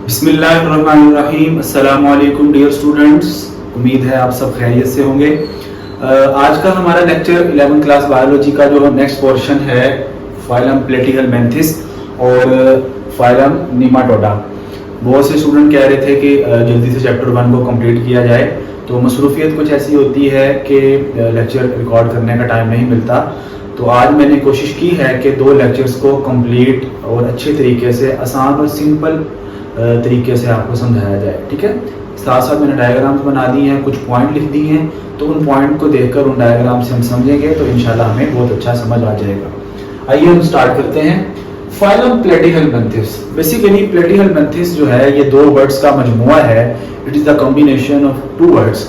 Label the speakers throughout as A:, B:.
A: बिस्मिल्लाहिर्रहमानिर्रहीम। अस्सलाम वालेकुम डियर स्टूडेंट्स, उम्मीद है आप सब खैरियत से होंगे। आज का हमारा लेक्चर 11th क्लास बायोलॉजी का जो नेक्स्ट पोर्शन है फाइलम प्लेटिहेलमिन्थेस और फाइलम नीमाटोडा। बहुत से स्टूडेंट कह रहे थे कि जल्दी से चैप्टर 1 को कंप्लीट किया जाए, तो मसरूफियत कुछ ऐसी होती है कि लेक्चर रिकॉर्ड करने का टाइम नहीं मिलता। तो आज मैंने कोशिश की है कि 2 लेक्चर्स को कंप्लीट और अच्छे तरीके से, आसान और सिंपल तरीके से आपको समझाया जाए। ठीक है, साथ साथ मैंने डायग्राम्स बना दी हैं, कुछ पॉइंट लिख दिए हैं, तो उन पॉइंट को देखकर उन डायग्राम से हम समझेंगे तो इंशाल्लाह हमें बहुत अच्छा समझ आ जाएगा। आइए हम स्टार्ट करते हैं। फाइलम प्लेटिहेलमिन्थेस। बेसिकली प्लेटिहेलमिन्थेस जो है ये 2 वर्ड्स का मजमुआ है। It is the combination of 2 words.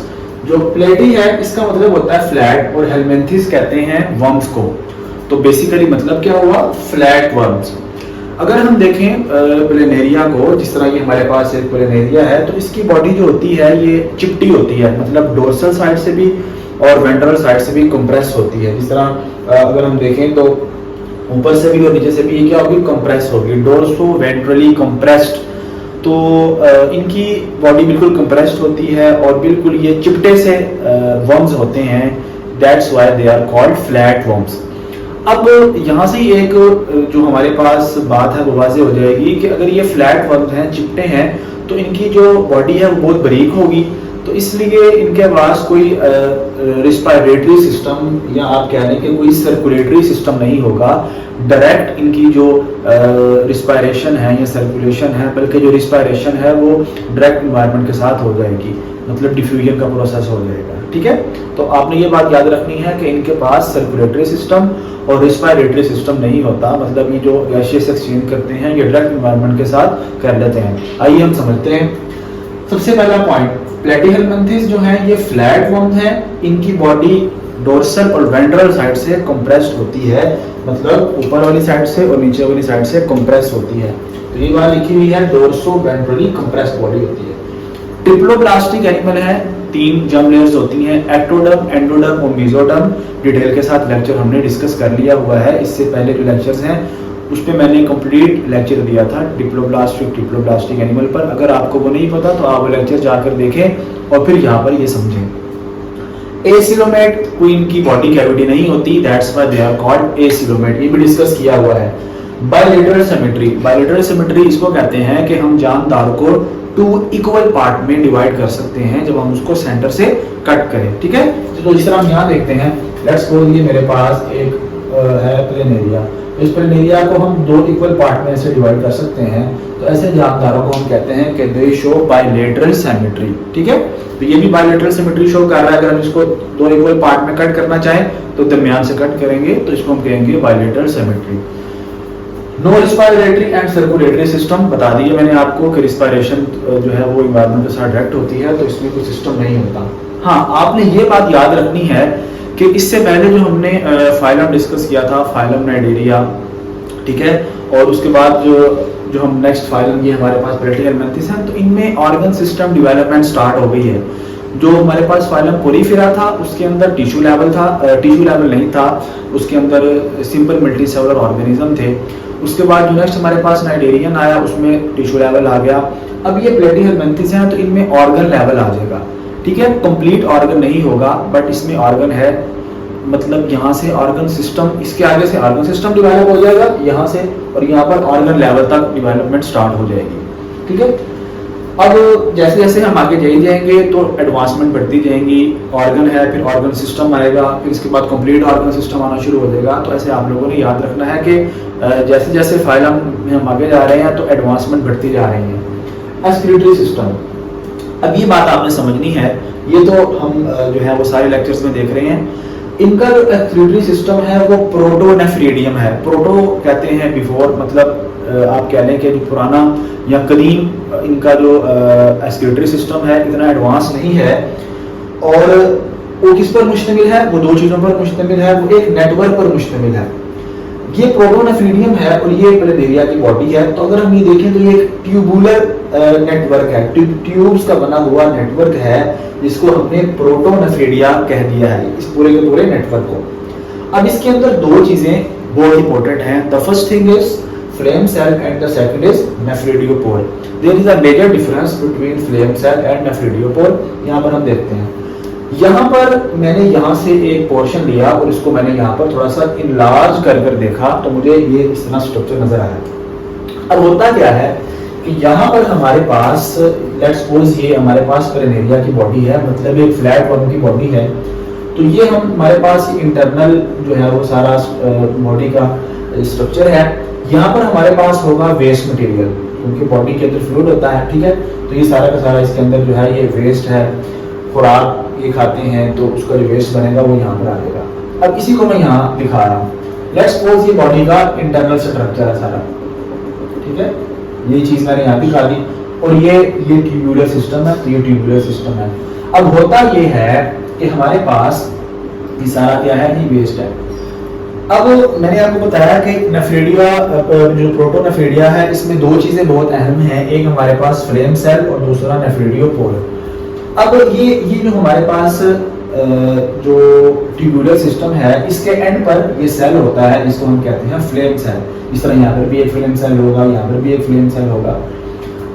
A: जो प्लेटी है इसका मतलब होता है फ्लैट और हेलमिन्थेस कहते हैं वर्म्स को। तो बेसिकली मतलब क्या हुआ, फ्लैट वर्म्स। अगर हम देखें प्लेनेरिया को, जिस तरह ये हमारे पास एक प्लेनेरिया है, तो इसकी बॉडी जो होती है ये चिपटी होती है, मतलब डोर्सल साइड से भी और वेंट्रल साइड से भी कंप्रेस होती है। जिस तरह अगर हम देखें तो ऊपर से भी और नीचे से भी ये क्या होगी, कंप्रेस होगी, डोर्सो वेंट्रली कंप्रेस्ड। तो इनकी बॉडी बिल्कुल कंप्रेस्ड होती है और बिल्कुल ये चिपटे से वर्म्स होते हैं। That's why they are called flat worms. अब यहाँ से एक जो हमारे पास बात है वो वाज़ेह हो जाएगी कि अगर ये फ्लैट वर्म्स हैं, चिपटे हैं, तो इनकी जो बॉडी है वो बहुत बारीक होगी। तो इसलिए इनके पास कोई रिस्पायरेटरी सिस्टम या आप कह लें कि कोई सर्कुलेटरी सिस्टम नहीं होगा। डायरेक्ट इनकी जो रिस्पायरेशन है या सर्कुलेशन है, बल्कि जो रिस्पायरेशन है वो डायरेक्ट इन्वायरमेंट के साथ हो जाएगी, मतलब डिफ्यूजन का प्रोसेस हो जाएगा। ठीक है, तो आपने ये बात याद रखनी है कि इनके पास सर्कुलेटरी सिस्टम और रिस्पायरेटरी सिस्टम नहीं होता, मतलब ये जो गैसियस एक्सचेंज करते हैं ये डायरेक्ट इन्वायरमेंट के साथ कर लेते हैं। आइए हम समझते हैं। सबसे पहला पॉइंट, प्लेटिहेलमिन्थेस जो है ये फ्लैट वर्म है। इनकी बॉडी डोर्सल और वेंट्रल साइड से कंप्रेस्ड होती है, मतलब ऊपर वाली साइड से और नीचे वाली साइड से कंप्रेस होती है। तो ये बात लिखी हुई है, डोर्सो वेंट्रली कंप्रेस्ड बॉडी होती है। डिप्लोब्लास्टिक एनिमल है, 3 जर्म लेयर्स होती हैं, एक्टोडर्म, एंडोडर्म और मेसोडर्म। डिटेल के साथ लेक्चर हमने डिस्कस कर लिया हुआ है। इससे पहले जो लेक्चर्स हैं उस पर मैंने कंप्लीट लेक्चर दिया था डिप्लोब्लास्टिक एनिमल पर। अगर आपको वो नहीं पता तो आप वो लेक्चर जाकर देखें और फिर यहाँ पर ये समझें। एसिलोमेट, कोई इनकी बॉडी कैविटी नहीं होती, that's why they are called acoelomate. ये भी डिस्कस किया हुआ है। बायलेटरल सिमेट्री, बायलेटरल सिमेट्री इसको कहते हैं कि हम जानदार को 2 इक्वल पार्ट में डिवाइड कर सकते हैं जब हम उसको सेंटर से कट करें। ठीक है, तो जिस तरह हम यहाँ देखते हैं, लेट्स सपोज ये मेरे पास एक है प्लेनेरिया। इस प्लेनेरिया को हम 2 इक्वल पार्ट में ऐसे डिवाइड कर सकते हैं। तो ऐसे जानदारों को हम कहते हैं कि दे शो बायलेटरल सिमेट्री। ठीक है, तो ये भी बायलेटरल सिमेट्री शो कर रहा है। अगर हम इसको 2 इक्वल पार्ट में कट करना चाहें तो दरमियान से कट करेंगे, तो इसको हम कहेंगे bilateral symmetry. No respiratory and circulatory system, बता दिए मैंने आपको कि रिस्पायरेशन जो है वो इन्वायरमेंट के साथ डायरेक्ट होती है, तो इसमें कोई सिस्टम नहीं होता। हाँ, आपने ये बात याद रखनी है कि इससे पहले जो हमने फाइलम डिस्कस किया था, फाइलम नाइडेरिया, ठीक है, और उसके बाद जो हम नेक्स्ट फाइलम ये हमारे पास प्लेटिहेलमिन्थेस है, तो इनमें ऑर्गन सिस्टम डेवलपमेंट स्टार्ट हो गई है। जो हमारे पास फाइलम पोरीफेरा था उसके अंदर टिश्यू लेवल था, टिश्यू लेवल नहीं था, उसके अंदर सिंपल मल्टीसेलुलर ऑर्गेनिज्म थे। उसके बाद जो नेक्स्ट हमारे पास नाइडेरियन आया उसमें टिश्यू लेवल आ गया। अब ये प्लेटिहेलमिन्थेस है तो इनमें ऑर्गन लेवल आ जाएगा। ठीक है, कंप्लीट ऑर्गन नहीं होगा बट इसमें ऑर्गन है, मतलब यहाँ से ऑर्गन सिस्टम, इसके आगे से ऑर्गन सिस्टम डेवलप हो जाएगा यहाँ से, और यहाँ पर ऑर्गन लेवल तक डेवलपमेंट स्टार्ट हो जाएगी। ठीक है, अब जैसे जैसे हम आगे जाएंगे तो एडवांसमेंट बढ़ती जाएंगी। ऑर्गन है, फिर ऑर्गन सिस्टम आएगा, फिर इसके बाद कंप्लीट ऑर्गन सिस्टम आना शुरू हो जाएगा। तो ऐसे आप लोगों ने याद रखना है कि जैसे जैसे फाइलम में हम आगे जा रहे हैं तो एडवांसमेंट बढ़ती जा रही है। एस्क्रीटरी सिस्टम, अब ये बात आपने समझनी है, ये तो हम जो है वो सारे लेक्चर्स में देख रहे हैं। इनका जो एक्सक्रीटरी सिस्टम है वो प्रोटोनेफ्रीडियम है। प्रोटो कहते हैं बिफोर, मतलब आप कह लें कि जो पुराना या कदीम इनका जो एक्सक्रीटरी सिस्टम है इतना एडवांस नहीं है। और वो किस पर मुश्तमिल है, वो 2 चीज़ों पर मुश्तमिल है। वो एक नेटवर्क पर मुश्तमिल है। ये प्रोटोनेफ्रीडियम है और ये प्लेनेरिया की बॉडी है। तो अगर हम ये देखें तो ये एक ट्यूबुलर नेटवर्क है, ट्यूब्स का बना हुआ नेटवर्क है, जिसको हमने प्रोटोनेफ्रीडिया कह दिया है, इस पूरे के पूरे नेटवर्क को। अब इसके अंदर 2 चीजें बहुत इंपॉर्टेंट हैं। The first thing is flame cell and the second is nephridopore. There is a major difference between flame cell and nephridopore. यहाँ पर हम देखते हैं, यहाँ पर मैंने यहाँ से एक पोर्शन लिया और इसको मैंने यहाँ पर थोड़ा सा इनलार्ज कर कर देखा तो मुझे ये इस तरह स्ट्रक्चर नजर आया। अब होता क्या है कि यहाँ पर हमारे पास लेट्स सपोज ये हमारे पास प्लेनेरिया की बॉडी है, मतलब एक फ्लैट वर्म की बॉडी है। तो ये हमारे पास इंटरनल जो है वो सारा बॉडी का स्ट्रक्चर है। यहाँ पर हमारे पास होगा वेस्ट मटेरियल, क्योंकि बॉडी के अंदर फ्लूइड होता है, ठीक है। तो ये सारा का सारा इसके अंदर जो है ये वेस्ट है, खुराक ये खाते हैं तो उसका जो वेस्ट बनेगा वो यहाँ पर आ जाएगा। अब इसी को मैं यहाँ दिखा रहा हूँ। लेट्स सपोज ये बॉडी का इंटरनल स्ट्रक्चर है सारा, ठीक है। ये चीज मैंने यहाँ दिखा दी और ये ट्यूबुलर सिस्टम है, तो ये ट्यूबुलर सिस्टम है। अब होता ये है कि हमारे पास ये सारा क्या है, ये वेस्ट है। अब मैंने आपको बताया कि नेफ्रिडिया जो प्रोटोनेफ्रिडिया है इसमें दो चीजें बहुत अहम हैं, एक हमारे पास फ्लेम सेल और दूसरा नेफ्रिडियोपोर। अब ये जो हमारे पास जो ट्यूबुलर सिस्टम है इसके एंड पर ये सेल होता है जिसको हम कहते हैं फ्लेम सेल। इस तरह यहाँ पर भी एक फ्लेम सेल होगा, यहाँ पर भी एक फ्लेम सेल होगा।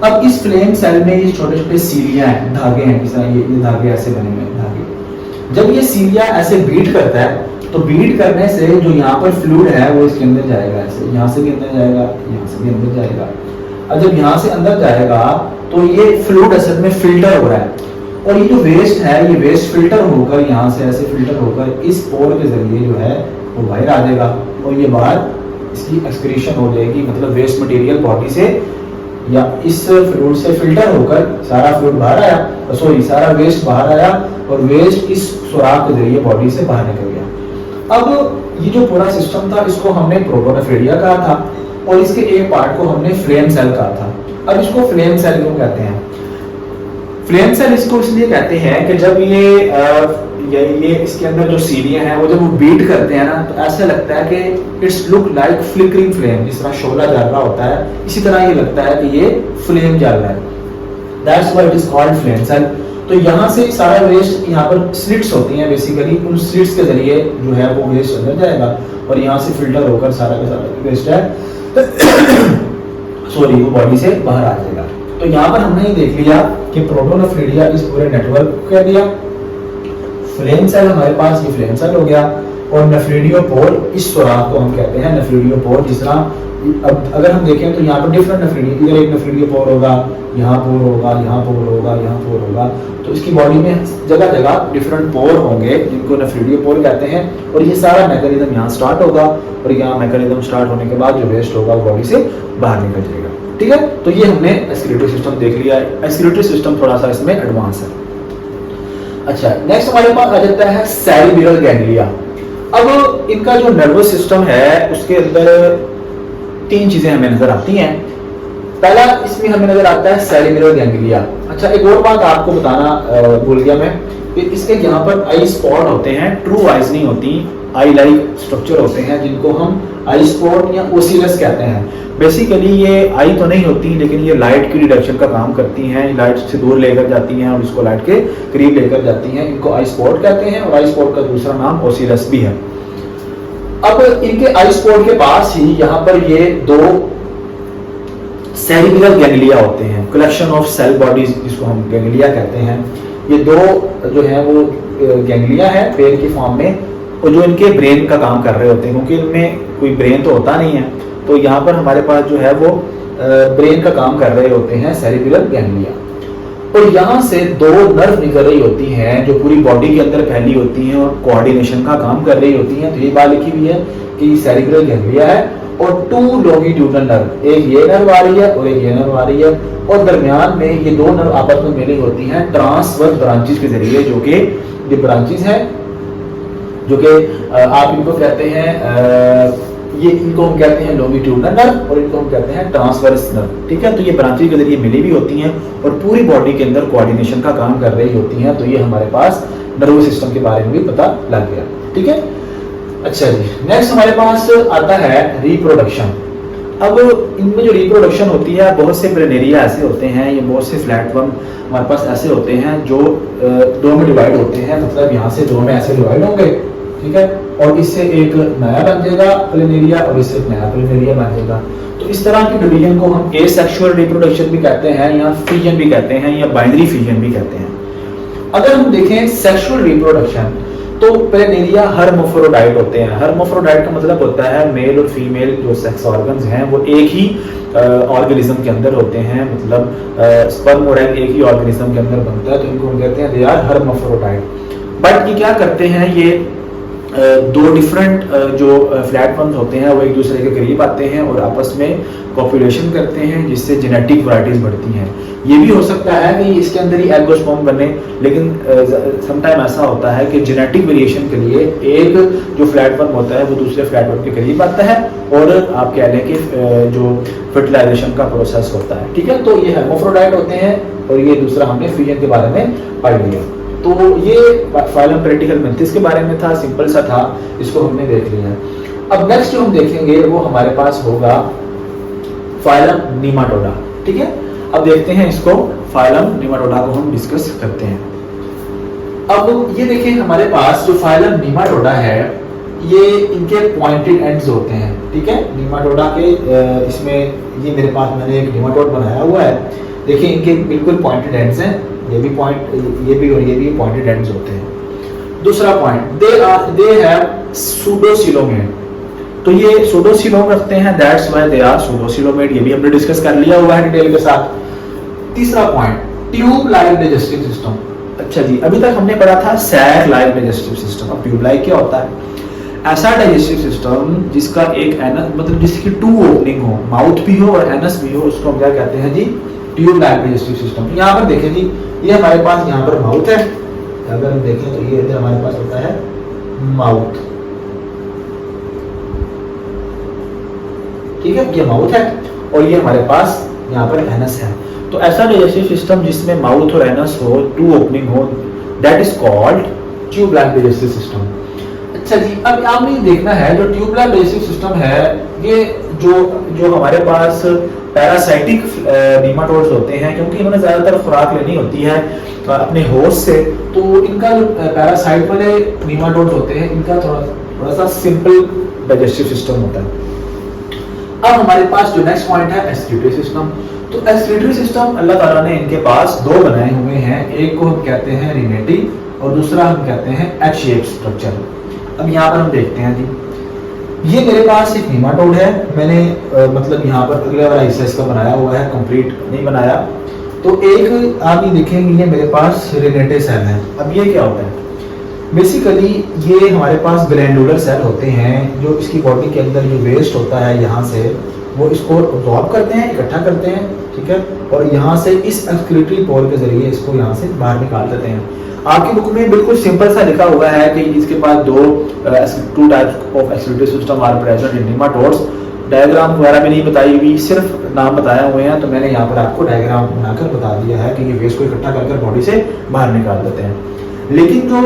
A: अब इस फ्लेम सेल में ये छोटे छोटे सीलियां हैं, धागे हैं, इस तरह ये धागे ऐसे बने हुए हैं धागे। जब ये सीलिया ऐसे बीट करता है तो बीट करने से जो यहाँ पर फ्लूइड है वो इसके अंदर जाएगा, ऐसे यहाँ से भी अंदर जाएगा, यहाँ से भी अंदर जाएगा। और जब यहाँ से अंदर जाएगा तो ये फ्लूइड असल में फिल्टर हो रहा है और ये जो वेस्ट है ये वेस्ट फिल्टर होकर यहाँ से ऐसे फिल्टर होकर इस पोर के जरिए जो है वो बाहर आ जाएगा और ये बाहर इसकी एक्सक्रीशन हो जाएगी, मतलब वेस्ट मटेरियल बॉडी से या इस फ्लूइड से फिल्टर होकर सारा फ्लूइड बाहर आया, सॉरी सारा वेस्ट बाहर आया और वेस्ट इस सुराख के जरिए बॉडी से बाहर निकल गया। अब ये जो पूरा सिस्टम था इसको हमने प्रोटोनेफ्रिडिया कहा था और इसके एक पार्ट को हमने फ्लेम सेल कहा था। अब इसको फ्लेम सेल क्यों कहते हैं? फ्लेम सेल इसको इसलिए कहते हैं कि जब ये इसके अंदर जो सीलियां हैं वो जब वो बीट करते हैं ना तो ऐसा लगता है कि it's look like flickering flame, जिस तरह शोला जल रहा होता है इसी तरह ये लगता है कि ये फ्लेम जल रहा है। That's why it is called flame cell. तो यहाँ से सारा वेस्ट यहाँ पर स्लिट्स होती हैं, बेसिकली उन स्लिट्स के जरिए जो है वो वेस्ट अंदर जाएगा और यहाँ से फिल्टर होकर सारा का सारा वेस्ट है सॉरी वो बॉडी से बाहर आ जाएगा। तो यहाँ पर हमने ये देख लिया कि प्रोटोनेफ्रिडिया इस पूरे नेटवर्क को कह दिया, फ्लेम सेल हमारे पास ये फ्लेम सेल हो गया और नेफ्रिडियोपोर इस सुराख को हम कहते हैं नेफ्रिडियोपोर। जिस तरह अब अगर हम देखें तो यहाँ पर डिफरेंट नेफ्रिडियो, इधर एक नेफ्रिडियोपोर होगा, यहाँ पोर होगा, यहाँ पोर होगा, यहाँ पोर होगा। तो इसकी बॉडी में जगह जगह डिफरेंट पोर होंगे जिनको नेफ्रिडियोपोर कहते हैं और ये सारा मैकेनिज्म यहाँ स्टार्ट होगा और यहाँ मैकेनिज्म स्टार्ट होने के बाद जो वेस्ट होगा वो बॉडी से बाहर निकल जाएगा, ठीक है। तो ये हमने एक्सक्रीटरी सिस्टम देख लिया है। एक्सक्रीटरी सिस्टम थोड़ा सा इसमें एडवांस है। अच्छा, नेक्स्ट हमारे पास आ जाता है सेरिब्रल गैंग्लिया। अब इनका जो नर्वस सिस्टम है उसके अंदर तीन चीजें हमें नजर आती हैं। पहला इसमें हमें नजर आता है सेरिब्रल गैंग्लिया। अच्छा, एक और बात आपको बताना भूल गया मैं, इसके यहाँ पर आई स्पॉट होते हैं, ट्रू आईज नहीं होती, आई लाइक स्ट्रक्चर होते हैं जिनको हम आई स्पॉट या ओसिलस कहते हैं। बेसिकली ये आई तो नहीं होती लेकिन ये लाइट की डिडक्शन का काम करती हैं, लाइट से दूर लेकर जाती हैं और इसको लाइट के करीब लेकर जाती हैं। इनको आई स्पॉट कहते हैं और आई स्पॉट का दूसरा नाम ओसिलस भी है। अब इनके आई स्पॉट के पास ही यहाँ पर ये दो सेरिब्रल गैंग्लिया होते हैं, कलेक्शन ऑफ सेल बॉडीज जिसको हम गैंग्लिया कहते हैं। ये दो जो है वो गैंग्लिया है पेड़ की फॉर्म में और जो इनके ब्रेन का काम कर रहे होते हैं, क्योंकि इनमें कोई ब्रेन तो होता नहीं है तो यहाँ पर हमारे पास जो है वो ब्रेन का काम कर रहे होते हैं सेरिब्रल गैंग्लिया। और यहाँ से दो नर्व निकल रही होती हैं जो पूरी बॉडी के अंदर फैली होती हैं और कोऑर्डिनेशन का काम कर रही होती हैं। तो ये बात लिखी हुई है कि सेरिब्रल गैंग्लिया है और टू लॉन्गिट्यूडनल नर्व, एक ये नर्व आ रही है और एक ये नर्व आ रही है और दरमियान में ये दो नर्व आपस में मिली होती हैं ट्रांसवर्स ब्रांचेस के जरिए, जो कि ये ब्रांचेस हैं जो कि आप इनको कहते हैं ये इनको हम कहते हैं लॉन्गिट्यूडनल नर्व और इनको हम कहते हैं ट्रांसवर्स नर्व, ठीक है। तो ये ब्रांचेस के जरिए मिली भी होती हैं और पूरी बॉडी के अंदर कोऑर्डिनेशन का काम कर रही होती हैं। तो ये हमारे पास नर्वस सिस्टम के बारे में भी पता लग गया, ठीक है। अच्छा जी, नेक्स्ट हमारे पास आता है रिप्रोडक्शन। अब इनमें जो रिप्रोडक्शन होती है, बहुत से प्लेनेरिया ऐसे होते हैं, ये बहुत से फ्लैटवर्म हमारे पास ऐसे होते हैं जो दो में डिवाइड होते हैं, मतलब यहाँ से दो में ऐसे डिवाइड होंगे, ठीक है। और इससे एक नया बन जाएगा प्लेनेरिया और इससे एक नया प्लेनेरिया बन जाएगा। तो इस तरह की डिवीजन को हम एसेक्सुअल रिप्रोडक्शन भी कहते हैं या फिजन भी कहते हैं या बाइनरी फिजन भी कहते हैं। अगर हम देखें सेक्सुअल रिप्रोडक्शन तो प्लेनेरिया हर्माफ्रोडाइट होते हैं। हर्माफ्रोडाइट का मतलब होता है मेल और फीमेल जो सेक्स ऑर्गन्स हैं वो एक ही ऑर्गेनिज्म के अंदर होते हैं, मतलब स्पर्म और एग एक ही ऑर्गेनिज्म के अंदर बनता है, तो इनको हम कहते हैं दे आर हर्माफ्रोडाइट। बट ये क्या करते हैं, ये दो डिफरेंट जो फ्लैटवर्म्स होते हैं वो एक दूसरे के करीब आते हैं और आपस में कॉपुलेशन करते हैं जिससे जेनेटिक वैरायटीज बढ़ती हैं। ये भी हो सकता है कि इसके अंदर ही एगोस्पर्म बने, लेकिन समटाइम ऐसा होता है कि जेनेटिक वेरिएशन के लिए एक जो फ्लैटवर्म होता है वो दूसरे फ्लैटवर्म के करीब आता है और आप कह लें कि जो फर्टिलाइजेशन का प्रोसेस होता है। ठीक है, तो ये हर्माफ्रोडाइट होते हैं और ये दूसरा हमने फ्यूजन के बारे में पढ़ लिया। तो ये फाइलम प्लेटिकल मेंथिस के बारे में था, सिंपल सा था, इसको हमने देख लिया। अब नेक्स्ट जो हम देखेंगे वो हमारे पास होगा फाइलम नीमाटोडा। ठीक है, अब देखते हैं इसको, फाइलम नीमाटोडा को हम डिस्कस करते हैं। अब ये देखिए हमारे पास जो फाइलम नीमाटोडा है ये इनके पॉइंटेड एंड्स होते हैं। ठीक है, नीमाटोडा के इसमें ये मेरे पास मैंने एक नीमाटोड बनाया हुआ है, देखिए इनके बिल्कुल पॉइंटेड एंड्स हैं, ये भी पॉइंट, ये भी और ये भी पॉइंटेड एंड्स होते हैं। दूसरा पॉइंट, दे हैव सूडोसिलोमेड, तो ये सूडोसिलोम रखते हैं, दैट्स व्हाई दे आर सूडोसिलोमेड, ये भी हमने डिस्कस कर लिया हुआ है डिटेल के साथ। तीसरा point, tube like digestive system. अच्छा जी, अभी तक हमने पढ़ा था सैक लाइक डाइजेस्टिव सिस्टम, अब ट्यूब लाइक क्या होता है? ऐसा डाइजेस्टिव सिस्टम जिसका एक एनस, मतलब जिसकी टू ओपनिंग हो, माउथ भी हो और एनस भी हो, उसको हम क्या कहते हैं जी? Tube like digestive system. यहाँ पर देखें जी, ये हमारे पास यहाँ पर माउथ है, अगर हम देखें तो ये इधर हमारे पास होता है माउथ। ठीक है, ये माउथ है और ये हमारे पास यहाँ पर एनस है। तो ऐसा डाइजेस्टिव सिस्टम जिसमें माउथ और एनस हो, टू ओपनिंग हो, that is called tube like digestive system. अच्छा जी, अब आपने ये देखना है जो ट्यूब लाइक डाइजेस्टिव सिस्टम है, ये जो हमारे पास पैरासाइटिक नीमाटोड्स होते हैं, क्योंकि इन्होंने ज्यादातर खुराक लेनी होती है अपने होस्ट से, तो इनका जो पैरासाइट वाले नीमाटोड्स होते हैं इनका थोड़ा सा सिंपल डाइजेस्टिव सिस्टम होता है। अब हमारे पास जो नेक्स्ट पॉइंट है एक्सक्रीटरी सिस्टम। तो एक्सक्रीटरी सिस्टम अल्लाह ताला ने इनके पास दो बनाए हुए हैं, एक को हम कहते हैं रिनेटी और दूसरा हम कहते हैं एच शेप स्ट्रक्चर। अब यहाँ पर हम देखते हैं जी, ये मेरे पास एक नीमाटोड है, मैंने मतलब यहाँ पर अगले वाला हिस्सा इसका बनाया हुआ है, कंप्लीट नहीं बनाया। तो एक आप ये देखेंगे ये मेरे पास रिनेटे सेल है। अब ये क्या होता है? बेसिकली ये हमारे पास ग्लैंडुलर सेल होते हैं जो इसकी बॉडी के अंदर जो वेस्ट होता है यहाँ से वो इसको अब्जॉर्ब करते हैं, इकट्ठा करते हैं। ठीक है, और यहाँ से इस एक्सक्रीटरी पोर के जरिए इसको यहाँ से बाहर निकाल देते हैं। आपकी बुक में बिल्कुल सिंपल सा लिखा हुआ है कि इसके पास two types of excretory system are present in nematodes. Diagram वगैरह भी नहीं बताई हुई, सिर्फ नाम बताए हुए हैं, तो मैंने यहाँ पर आपको डायग्राम बनाकर बता दिया है कि ये वेस्ट को इकट्ठा कर बॉडी से बाहर निकाल देते हैं। लेकिन जो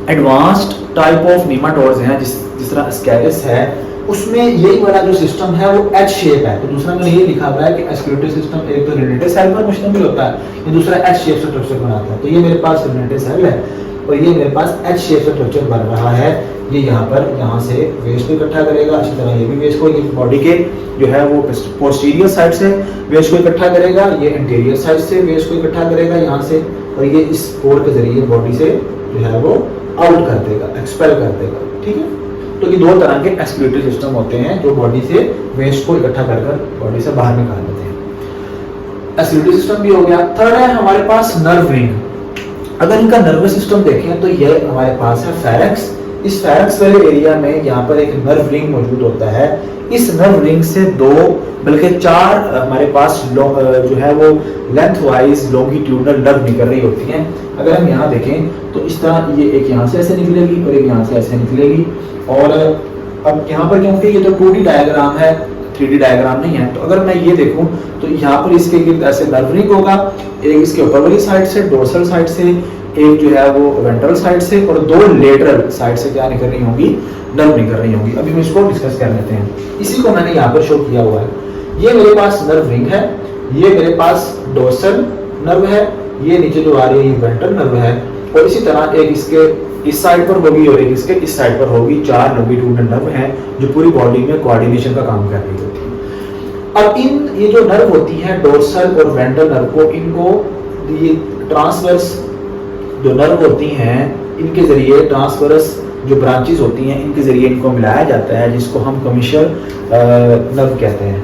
A: एडवांस्ड टाइप ऑफ नेमाटोड्स हैं, जिस तरह एस्कैरिस है, उसमें यही वाला जो सिस्टम है वो एच शेप है। तो दूसरा मैंने ये लिखा हुआ है कि एक्सक्रीटरी सिस्टम एक तो रिनेटे सेल पर मुश्तमिल होता है, ये दूसरा एच शेप से स्ट्रक्चर बनाता है। तो ये मेरे पास रिनेटे सेल है और ये मेरे पास एच शेप से स्ट्रक्चर बन रहा है। ये यहाँ से वेस्ट को इकट्ठा करेगा, इसी तरह ये भी वेस्ट को, ये बॉडी के जो है वो पोस्टीरियर साइड से वेस्ट को इकट्ठा करेगा, ये इंटीरियर साइड से वेस्ट को इकट्ठा करेगा यहाँ से, और ये इस पोर के जरिए बॉडी से जो है वो आउट कर देगा, एक्सपेल कर देगा। ठीक है, तो ये दो तरह के एक्सक्रीटरी सिस्टम होते हैं जो बॉडी से वेस्ट को इकट्ठा कर बॉडी से बाहर निकाल देते हैं। एक्सक्रीटरी सिस्टम भी हो गया। थर्ड है हमारे पास नर्व रिंग। अगर इनका नर्वस सिस्टम देखें तो ये हमारे पास है फेरेक्स। इस फेरेक्स वाले एरिया में यहाँ पर एक नर्व रिंग मौजूद होता है। इस नर्व रिंग से दो बल्कि चार हमारे पास जो है वो लेंथ वाइज लॉन्गिट्यूडनल नर्व निकल रही होती हैं। अगर हम यहाँ देखें तो इस तरह ये एक यहाँ से ऐसे निकलेगी और एक यहाँ से ऐसे निकलेगी। और अब यहाँ पर क्योंकि ये तो 2D डायग्राम है, 3D डायग्राम नहीं है, तो अगर मैं ये देखूं तो यहाँ पर इसके गिर्द ऐसे नर्व रिंग होगा, एक इसके ऊपर वाली साइड से, डोर्सल साइड से, एक जो है वो वेंट्रल साइड से, और दो लेटरल साइड से क्या निकल रही होंगी? नर्व निकल रही होंगी। अभी हम इसको डिस्कस कर लेते हैं। इसी को मैंने यहाँ पर शो किया हुआ है। ये मेरे पास नर्व रिंग है, ये मेरे पास डोर्सल नर्व है, ये नीचे जो आ रही है ये वेंट्रल नर्व है, और इसी तरह एक इसके इस साइड पर होगी और एक इसके इस साइड पर होगी। 4 लॉन्गिट्यूडनल नर्व हैं जो पूरी बॉडी में कोऑर्डिनेशन का काम कर रही होती है। अब ये जो नर्व होती हैं डोर्सल और वेंट्रल नर्व को, इनको ये ट्रांसवर्स जो नर्व होती हैं इनके जरिए, ट्रांसवर्स जो ब्रांचेस होती हैं इनके जरिए इनको मिलाया जाता है, जिसको हम कमीशल नर्व कहते हैं।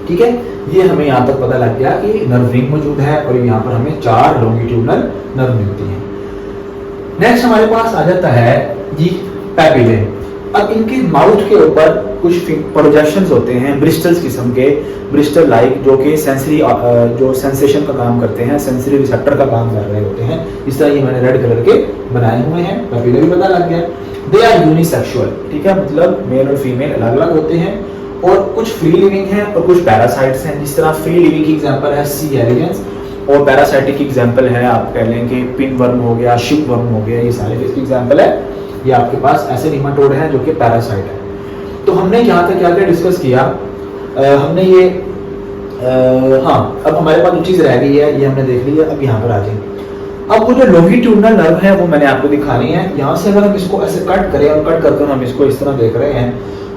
A: ठीक है, ये हमें यहाँ तक पता लग गया कि नर्व रिंग मौजूद है और यहाँ पर हमें 4 लॉन्गिट्यूडनल नर्व मिलती हैं। नेक्स्ट हमारे पास आ जाता है जी पैपिले। अब इनके माउथ के ऊपर कुछ प्रोजेक्शंस होते हैं ब्रिस्टल्स किस्म के, ब्रिस्टल लाइक, जो कि सेंसरी जो सेंसेशन का काम करते हैं, सेंसरी रिसेप्टर का काम कर रहे होते हैं। इस तरह ये मैंने रेड कलर के बनाए हुए हैं, पैपिले भी पता लग गया। दे आर यूनिसेक्सुअल, ठीक है, मतलब मेल और फीमेल अलग अलग होते हैं और कुछ फ्री लिविंग हैं और कुछ पैरासाइट्स हैं। जिस तरह फ्री लिविंग की एग्जांपल है सी एलिगेंस और पैरासाइटिक की एग्जांपल है आप कह लें कि पिन वर्म हो गया, शिप वर्म हो गया, ये सारे इसकी एग्जांपल है। ये आपके पास ऐसे निमाटोड है जो कि पैरासाइट है। तो हमने यहाँ तक क्या क्या डिस्कस किया, हमने ये हाँ, अब हमारे पास जो चीज रह गई है ये हमने देख ली है। अब यहाँ पर आ जाए, अब वो जो लॉन्गिट्यूडनल नर्व है वो मैंने आपको दिखानी है। यहाँ से अगर हम इसको ऐसे कट करें और कट कर हम इसको इस तरह देख रहे हैं,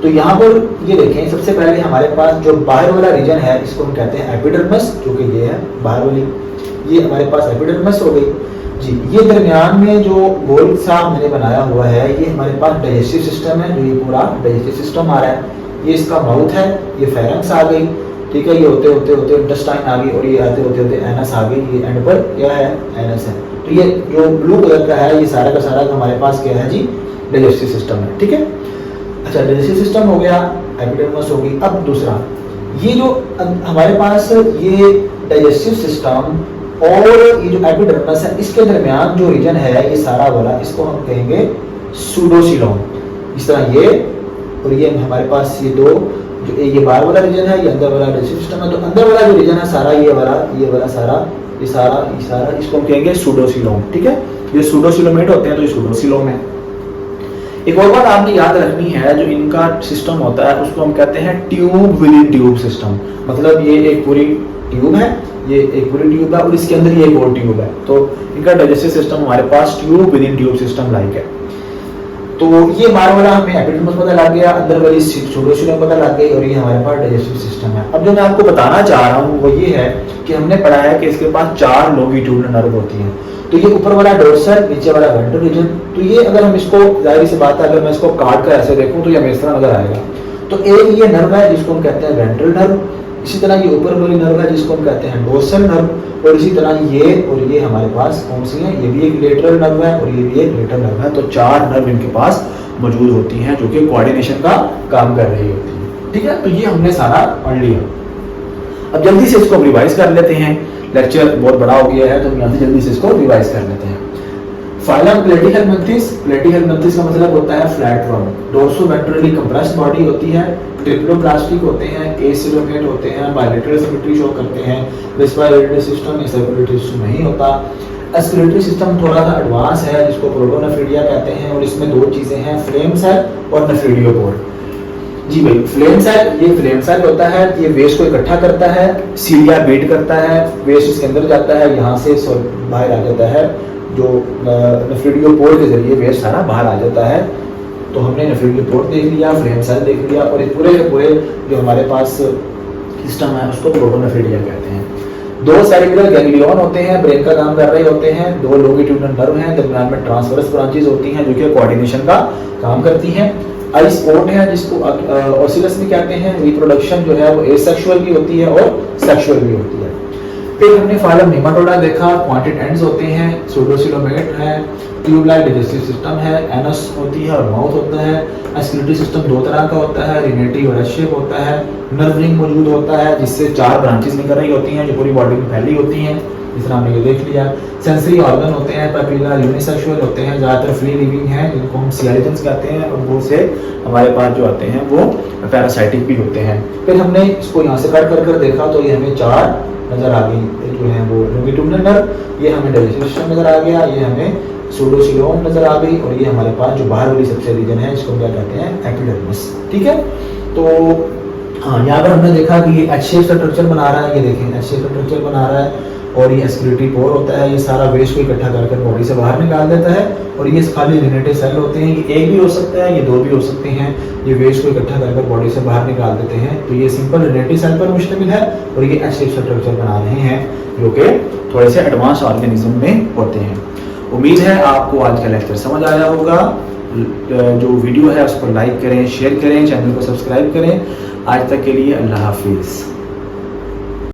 A: तो यहाँ पर ये देखें, सबसे पहले हमारे पास जो बाहर वाला रीजन है इसको हम कहते हैं एपिडर्मिस, जो कि ये है बाहर वाली, ये हमारे पास एपिडर्मिस हो गई जी। ये दरमियान में जो गोल सा मैंने बनाया हुआ है ये हमारे पास डाइजेस्टिव सिस्टम है, जो ये पूरा डाइजेस्टिव सिस्टम आ रहा है। ये इसका माउथ है, ये फेरेंक्स आ गई, ठीक है, ये होते होते होते इंटेस्टाइन आ गई और ये आते होते होते एनस आ गई। ये एंड पर क्या है, एनस है। तो ये जो ब्लू कलर का है ये सारा का सारा हमारे पास क्या है जी, डाइजेस्टिव सिस्टम है। ठीक है, अच्छा, डाइजेस्टिव सिस्टम हो गया, एपिडर्मिस हो गई। अब दूसरा, ये जो हमारे पास ये डाइजेस्टिव सिस्टम और ये जो एपिडर्मिस है इसके दरमियान जो रीजन है ये सारा वाला, इसको हम कहेंगे सूडोसिलोम। इस तरह ये और ये हमारे पास ये दो, जो ये बाहर वाला रीजन है, ये अंदर वाला डाइजेस्टिव सिस्टम है। तो अंदर वाला जो रीजन है सारा ये वाला सारा, ये सारा इसको हम कहेंगे सूडोसिलोम। ठीक है, ये सूडोसिलोमेट होते हैं तो ये सूडोसिलोम है। एक और बात आपने याद रखनी है, जो इनका सिस्टम होता है उसको हम कहते हैं tube within tube system. मतलब ये एक पूरी ट्यूब है, ये एक पूरी ट्यूब है और इसके अंदर ये एक और ट्यूब है। तो इनका डाइजेस्टिव सिस्टम हमारे पास tube within tube system like है। तो ये बाहर वाला हमें एपिडर्मिस पता लग गया, अंदर वाली सूडोसिलोम पता लग गई और ये हमारे पास डाइजेस्टिव सिस्टम है। अब जो मैं आपको बताना चाह रहा हूँ वो ये है कि हमने पढ़ा है कि इसके पास 4 लॉन्गिट्यूडनल नर्व होती हैं। तो ये ऊपर वाला डोर्सल, नीचे वाला वेंट्रल रीजन। तो ये अगर हम इसको, जाहिर सी बात है, अगर मैं इसको काट कर ऐसे देखूं तो ये हमें इस तरह नजर आएगा। तो एक ये नर्व है जिसको हम कहते हैं वेंट्रल नर्व, इसी तरह ये ऊपर वाली नर्व है जिसको हम कहते हैं डोर्सल नर्व, और इसी तरह ये और ये हमारे पास कौन सी है, ये भी एक लेटरल नर्व है और ये भी एक लेटरल नर्व है। तो 4 नर्व इनके पास मौजूद होती हैं जो कि कोऑर्डिनेशन का काम कर रही होती है। ठीक है, तो ये हमने सारा पढ़ लिया। अब जल्दी से इसको रिवाइज कर लेते हैं, लेक्चर बहुत बड़ा हो गया है तो हम यहाँ से जल्दी से इसको रिवाइज कर लेते हैं। फाइलम प्लेटिहेलमिन्थिस, प्लेटिहेलमिन्थिस का मतलब होता है फ्लैट वर्म। डोर्सोवेंट्रली कंप्रेस्ड बॉडी होती है, ट्रिप्लोप्लास्टिक होते हैं, एसिलोमेट होते हैं, बायलेटरल सिमेट्री शो करते हैं, रेस्पिरेटरी सिस्टम, सर्कुलेटरी सिस्टम नहीं होता। एस्पिरेटरी सिस्टम थोड़ा सा एडवांस है जिसको प्रोटोनेफ्रिडिया कहते हैं और इसमें 2 चीजें हैं, फ्लेम सेल और नेफ्रिडियोपोर। जी भाई, फ्लेम सेल, ये फ्लेम सेल होता है, ये वेस्ट को इकट्ठा करता है, सीलिया बीट करता है, वेस्ट इसके अंदर जाता है, यहाँ से बाहर आ जाता है, जो नेफ्रिडियोपोर के जरिए वेस्ट सारा बाहर आ जाता है। तो हमने नेफ्रिडियोपोर देख लिया, फ्लेम सेल देख लिया और ये पूरे के पूरे जो हमारे पास सिस्टम है उसको प्रोटोनेफ्रिडिया कहते हैं। 2 सेरिब्रल गैंग्लियन होते हैं, ब्रेन का काम कर रहे होते हैं। 2 लॉन्गिट्यूडनल नर्व हैं, दरमियान में ट्रांसवर्स ब्रांचेस होती हैं जो कि कोऑर्डिनेशन का काम करती हैं। आई स्पॉट है जिसको ओसिलस भी कहते हैं। रिप्रोडक्शन जो है वो एसेक्सुअल भी होती है और सेक्सुअल भी होती है। फिर हमने फाइलम नेमाटोडा देखा, पॉइंटेड एंड्स होते हैं, सूडोसिलोमेट है, ट्यूब लाइक डाइजेस्टिव सिस्टम है, एनस होती है और माउथ होता है। एस्कुलेटरी सिस्टम 2 तरह का होता है, रिनेटी और एस शेप होता है। नर्व रिंग मौजूद होता है जिससे 4 ब्रांचेस निकल रही होती हैं जो पूरी बॉडी में फैली होती हैं। इस तरह हमने ये देख लिया। सेंसरी ऑर्गन होते हैं, पैपिला यूनिसेक्सुअल होते हैं, ज़्यादातर फ्री लिविंग हैं जिनको हम सियालिजन्स कहते हैं, और वो से हमारे पास जो आते हैं वो पैरासाइटिक भी होते हैं। फिर हमने इसको यहाँ से कट कर देखा तो ये हमें 4 नजर आ गई, जो है वो लॉन्गिट्यूडनल नर्व, ये हमें डाइजेस्टिव सिस्टम नजर आ गया, ये हमें सूडोसिलोम नजर आ गई और ये हमारे पास जो बाहर वाली सबसे रीजन है इसको क्या कहते हैं, एपिडर्मिस। ठीक है, तो हाँ, यहाँ पर हमने देखा कि ये एच शेप स्ट्रक्चर बना रहा है, ये देखें एच शेप स्ट्रक्चर बना रहा है और ये एक्सक्रीटरी पोर होता है, ये सारा वेस्ट को इकट्ठा कर बॉडी से बाहर निकाल देता है। और ये खाली रिनेटिव सेल होते हैं, ये एक भी हो सकता है, ये दो भी हो सकते हैं, ये वेस्ट को इकट्ठा कर बॉडी से बाहर निकाल देते हैं। तो ये सिंपल रिनेटिव सेल पर मुश्तमिल है और ये एच शेप स्ट्रक्चर बना रहे हैं जो कि थोड़े से एडवांस ऑर्गेनिज्म में होते हैं। उम्मीद है आपको आज का लेक्चर समझ आया होगा। जो वीडियो है उसको लाइक करें, शेयर करें, चैनल को सब्सक्राइब करें। आज तक के लिए अल्लाह हाफिज़।